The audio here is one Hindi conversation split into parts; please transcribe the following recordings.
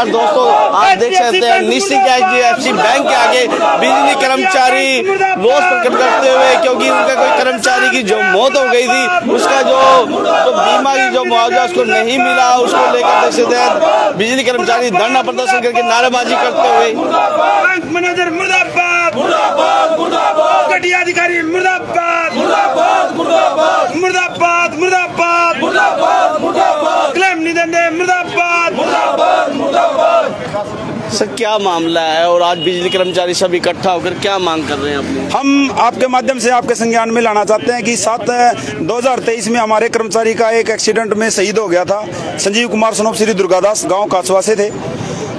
नमस्कार दोस्तों, आप देख सकते हैं निश्चित HDFC बैंक के आगे बिजली कर्मचारी रोष प्रकट करते हुए, क्योंकि उनका कोई कर्मचारी की जो मौत हो गई थी, उसका जो बीमा की जो मुआवजा उसको नहीं मिला, उसको लेकर देश तहत बिजली कर्मचारी धरना प्रदर्शन करके नारेबाजी करते हुए बैंक मैनेजर मुर्दाबाद, मुर्दाबाद, मुर्दाबाद, घटिया अधिकारी मुर्दाबाद, मुर्दाबाद, मुर्दाबाद, मुर्दाबाद, मुर्दाबाद, मुर्दाबाद, मुर्दाबाद, क्लेम नहीं देंगे मुर्दाबाद, मुर्दाबाद, मुर्दाबाद। सर क्या मामला है और आज बिजली कर्मचारी सब इकट्ठा होकर क्या मांग कर रहे हैं अपनी? हम आपके माध्यम से आपके संज्ञान में लाना चाहते हैं कि 7/2023 में हमारे कर्मचारी का एक एक्सीडेंट में शहीद हो गया था। संजीव कुमार सनोप श्री दुर्गादास गांव कासवा से थे,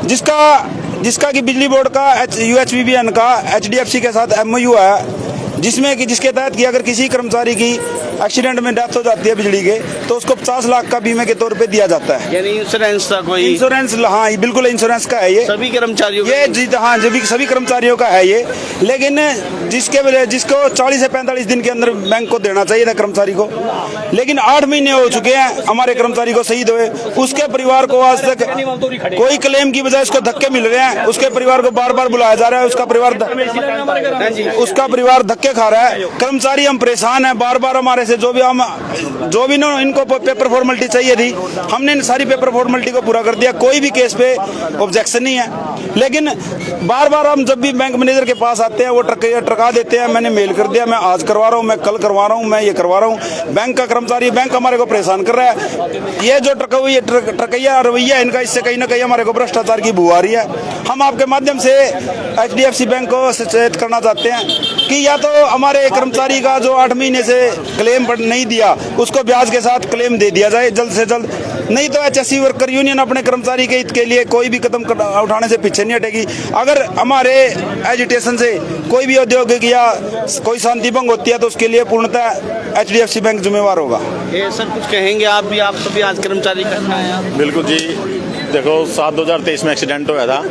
जिसका कि बिजली बोर्ड का UHBBN का HDFC के साथ MOU है, जिसके तहत कि अगर किसी कर्मचारी की एक्सीडेंट में डेथ हो जाती है बिजली के, तो उसको 50 लाख का बीमे के तौर पे दिया जाता है। यानी इंश्योरेंस था कोई? इंश्योरेंस, हाँ बिल्कुल इंश्योरेंस का है ये सभी कर्मचारियों हाँ सभी कर्मचारियों का है ये। लेकिन जिसको 40 से 45 दिन के अंदर बैंक को देना चाहिए था कर्मचारी को, लेकिन 8 महीने हो चुके हैं हमारे कर्मचारी को शहीद हुए। उसके परिवार को आज तक कोई क्लेम की बजाय उसको धक्के मिल रहे हैं। उसके परिवार को बार बार बुलाया जा रहा है, उसका परिवार धक्के खा रहा है। कर्मचारी हम परेशान हैं, बार बार हमारे से जो भी इनको पेपर फॉर्मेलिटी चाहिए थी, हमने इन सारी पेपर फॉर्मेलिटी को पूरा कर दिया। कोई भी केस पे ऑब्जेक्शन नहीं है, लेकिन बार बार हम जब भी बैंक मैनेजर के पास आते हैं वो ट्रका देते हैं। मैंने मेल कर दिया, मैं आज करवा रहा हूँ, मैं कल करवा रहा हूँ, मैं ये करवा रहा हूँ। बैंक का कर्मचारी, बैंक हमारे को परेशान कर रहा है। ये जो ट्रकैया रवैया इनका, इससे कहीं ना कहीं हमारे को भ्रष्टाचार की बू आ रही है। हम आपके माध्यम से HDFC बैंक को सचेत करना चाहते हैं कि या तो हमारे कर्मचारी का जो 8 महीने से क्लेम नहीं दिया, उसको ब्याज के साथ क्लेम दे दिया जाए जल्द से जल्द। नहीं तो HSC वर्कर यूनियन अपने कर्मचारी के हित के लिए कोई भी कदम उठाने से पीछे नहीं हटेगी। अगर हमारे एजिटेशन से कोई भी औद्योगिक या कोई शांति भंग होती है, तो उसके लिए पूर्णतः HDFC बैंक जिम्मेवार होगा। ये सर कुछ कहेंगे आप भी? आप सभी आज कर्मचारी इकट्ठा हैं। बिल्कुल जी, देखो 7/2023 में एक्सीडेंट हुआ था,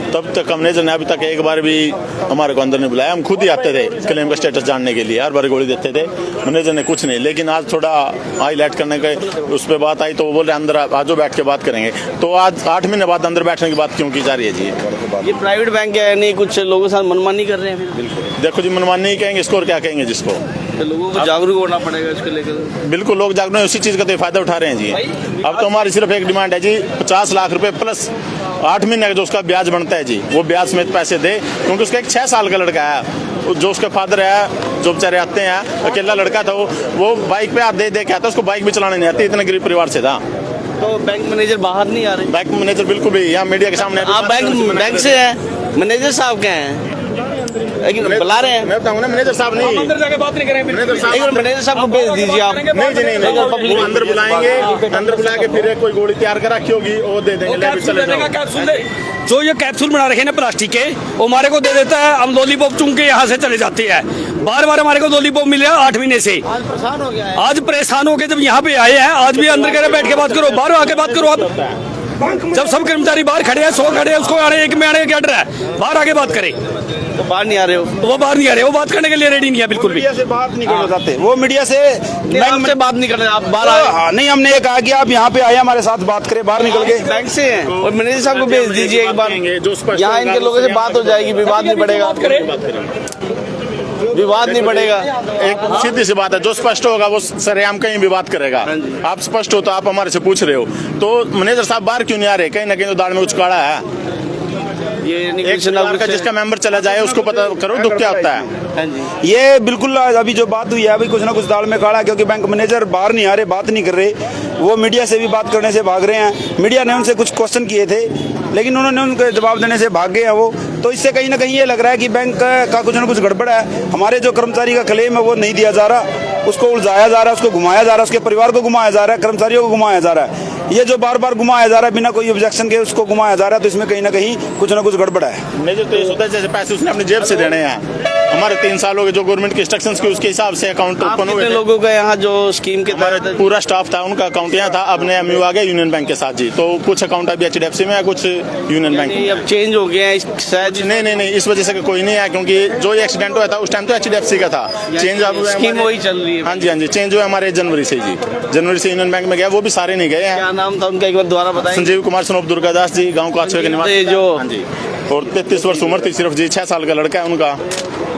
तब तक मैनेजर ने अभी तक एक बार भी हमारे को अंदर नहीं बुलाया। हम खुद ही आते थे क्लेम का स्टेटस जानने के लिए, हर बार गोली देते थे, मैनेजर ने कुछ नहीं। लेकिन आज थोड़ा हाईलाइट करने के उस पर बात आई तो वो बोल रहे अंदर आजो बैठ के बात करेंगे। तो आज 8 महीने बाद अंदर बैठने की बात क्यों की जा रही है जी? ये प्राइवेट बैंक है, नहीं कुछ लोगों के साथ मनमानी कर रहे हैं? बिल्कुल, देखो जी, मनमानी कहेंगे इसको और क्या कहेंगे जिसको? तो लोगों को जागरूक होना पड़ेगा इसको लेकर। बिल्कुल, लोग जागरूक उसी चीज़ का तो फायदा उठा रहे हैं जी। अब तो हमारी सिर्फ एक डिमांड है जी, 50 लाख रुपए प्लस 8 महीने का जो उसका ब्याज बनता है जी, वो ब्याज समेत पैसे दे। क्योंकि उसका एक 6 साल का लड़का है, जो उसके फादर है, जो बेचारे आते हैं, अकेला लड़का था, वो बाइक पे दे के आता, उसको बाइक भी चलाने नहीं आती, इतने गरीब परिवार से था। तो बैंक मैनेजर बाहर नहीं आ रहे? बैंक मैनेजर बिल्कुल भी यहाँ मीडिया के सामने। आप बैंक से हैं, मैनेजर साहब क्या हैं? लेकिन बुला रहे हैं। मैं बताऊँ ना, मैनेजर साहब नहीं, अंदर जाके बात नहीं करेंगे। मैनेजर साहब को भेज दीजिए आप। नहीं जी, नहीं, वो अंदर बुलाएंगे, अंदर बुला के फिर कोई गोली तैयार कर रखी होगी वो दे देंगे। जो ये कैप्सूल बना रखे हैं प्लास्टिक के, वो हमारे को दे देता है, हम लॉलीपॉप चुन के यहाँ से चले जाते हैं। बार बार हमारे को लॉलीपॉप मिल रहा है 8 महीने से। आज परेशान हो गया है। आज परेशान हो के जब यहाँ पे आए हैं, आज भी अंदर कह रहे बैठ के बात करो, बाहर आके बात करो। आप जब सब कर्मचारी बाहर खड़े हैं, 100 खड़े हैं, उसको आने एक में आने क्या डर है? बाहर आके बात करे। तो बाहर नहीं आ रहे हो? वो बाहर नहीं आ रहे, वो बात करने के लिए रेडी नहीं है बिल्कुल भी। मीडिया से बात नहीं करना चाहते, वो मीडिया से बैंक से बात नहीं कर रहे। आप बाहर आए? नहीं, हमने ये कहा कि आप यहाँ पे आए हमारे साथ बात करें, बाहर निकल के। बैंक से हैं और मैनेजर साहब को भेज दीजिए एक बार, यहाँ इनके लोगों से बात हो जाएगी, विवाद नहीं बढ़ेगा। विवाद नहीं बढ़ेगा। एक सीधी सी बात है, जो स्पष्ट होगा वो सरेआम कहीं भी बात करेगा। आप स्पष्ट हो तो आप हमारे से पूछ रहे हो, तो मैनेजर साहब बाहर क्यों नहीं आ रहे? कहीं ना कहीं तो दाढ़ में कुछ काढ़ा है। एक का जिसका मेंबर चला जाए उसको पता करो दुख क्या होता है। ये बिल्कुल अभी जो बात हुई है, अभी कुछ ना कुछ दाल में काढ़ा, क्योंकि बैंक मैनेजर बाहर नहीं आ रहे, बात नहीं कर रहे। वो मीडिया से भी बात करने से भाग रहे हैं। मीडिया ने उनसे कुछ क्वेश्चन किए थे, लेकिन उन्होंने उनके जवाब देने से भाग गए हैं वो। तो इससे कहीं ना कहीं ये लग रहा है कि बैंक का कुछ ना कुछ गड़बड़ है। हमारे जो कर्मचारी का क्लेम है वो नहीं दिया जा रहा, उसको उलझाया जा रहा है, उसको घुमाया जा रहा है, उसके परिवार को घुमाया जा रहा है, कर्मचारियों को घुमाया जा रहा है। ये जो बार बार घुमाया जा रहा है बिना कोई ऑब्जेक्शन के, उसको घुमाया जा रहा है, तो इसमें कहीं ना कहीं कुछ ना कुछ गड़बड़ है। मेजर तो ये होता है जैसे पैसे उसने अपनी जेब से देने हैं। हमारे 3 साल हो गए जो गवर्नमेंट के इंस्ट्रक्शंस के उसके हिसाब से अकाउंट ओपन हुए। लोगों का यहाँ जो स्कीम के तहत पूरा स्टाफ था, उनका अकाउंट यहाँ था। अब नया MU आ गया यूनियन बैंक के साथ जी, तो कुछ अकाउंट अभी HDFC में है, कुछ यूनियन बैंक में। अब चेंज हो गया है शायद? नहीं, इस वजह से कोई नहीं है, क्योंकि जो ये एक्सीडेंट हुआ था उस टाइम तो HDFC का था। चेंज अब स्कीम वही चल रही है। हाँ जी, चेंज हुआ हमारे जनवरी से जी। जनवरी से यूनियन बैंक में गया, वो भी सारे नहीं गए हैं। नाम था उनका एक बार दोबारा बताएं। संजीव कुमार सनोप दुर्गादास जी, गांव काछुए के निवासी। हाँ जी, और 33 वर्ष उम्र थी सिर्फ जी, 6 साल का लड़का है उनका।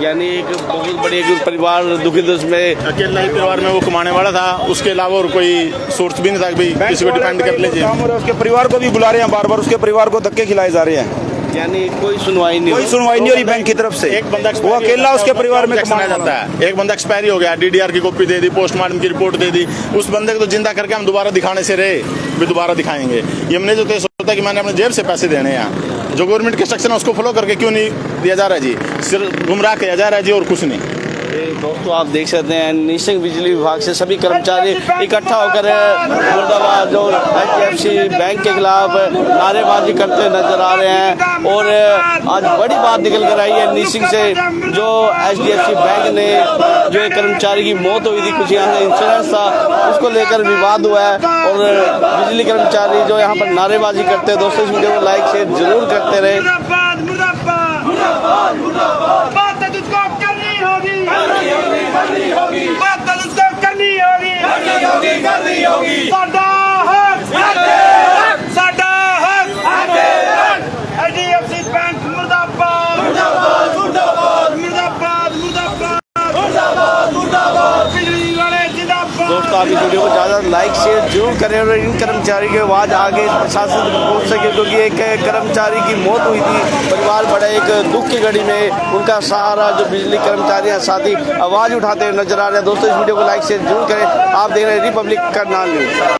यानी एक बहुत बड़ी एक परिवार दुखित, उसमें अकेला ही परिवार में वो कमाने वाला था, उसके अलावा और कोई सोर्स भी नहीं था कि किसी को डिपेंड कर लीजिए। उसके परिवार को भी बुला रहे हैं बार बार, उसके परिवार को धक्के खिलाए जा रहे हैं। यानी कोई सुनवाई नहीं, कोई सुनवाई नहीं हो रही बैंक की तरफ से। एक बंदा वो अकेला उसके परिवार में कमाया जाता है। एक बंदा एक्सपायरी हो गया, डीडीआर की कॉपी दे दी, पोस्टमार्टम की रिपोर्ट दे दी, उस बंदे को तो जिंदा करके हम दोबारा दिखाने से रहे भी दोबारा दिखाएंगे। ये हमने जो तय सोचा कि मैंने अपने जेब से पैसे देने हैं, जो गवर्नमेंट के इंस्ट्रक्शन है उसको फॉलो करके क्यों नहीं दिया जा रहा है जी, सिर्फ गुमराह किया जा रहा है जी और कुछ नहीं। दोस्तों आप देख सकते हैं निश्चित बिजली विभाग से सभी कर्मचारी इकट्ठा होकर मुर्दाबाद जो HDFC बैंक के खिलाफ नारेबाजी करते नजर आ रहे हैं। और आज बड़ी बात निकल कर आई है निश्चित से, जो HDFC बैंक ने जो एक कर्मचारी की मौत हुई थी, कुछ यहाँ से इंश्योरेंस था, उसको लेकर विवाद हुआ है और बिजली कर्मचारी जो यहाँ पर नारेबाजी करते हैं। दोस्तों इस वीडियो को लाइक शेयर जरूर करते रहे। दोस्तों आप इस वीडियो को ज़्यादा लाइक शेयर जरूर करें और इन कर्मचारी की आवाज़ आगे प्रशासन तक पहुँच सके, क्योंकि एक कर्मचारी की मौत हुई थी, परिवार बड़ा एक दुख की घड़ी में उनका सहारा जो बिजली कर्मचारी हैं साथी आवाज़ उठाते हुए नजर आ रहे हैं। दोस्तों इस वीडियो को लाइक शेयर जरूर करें। आप देख रहे हैं रिपब्लिक करनाल न्यूज़।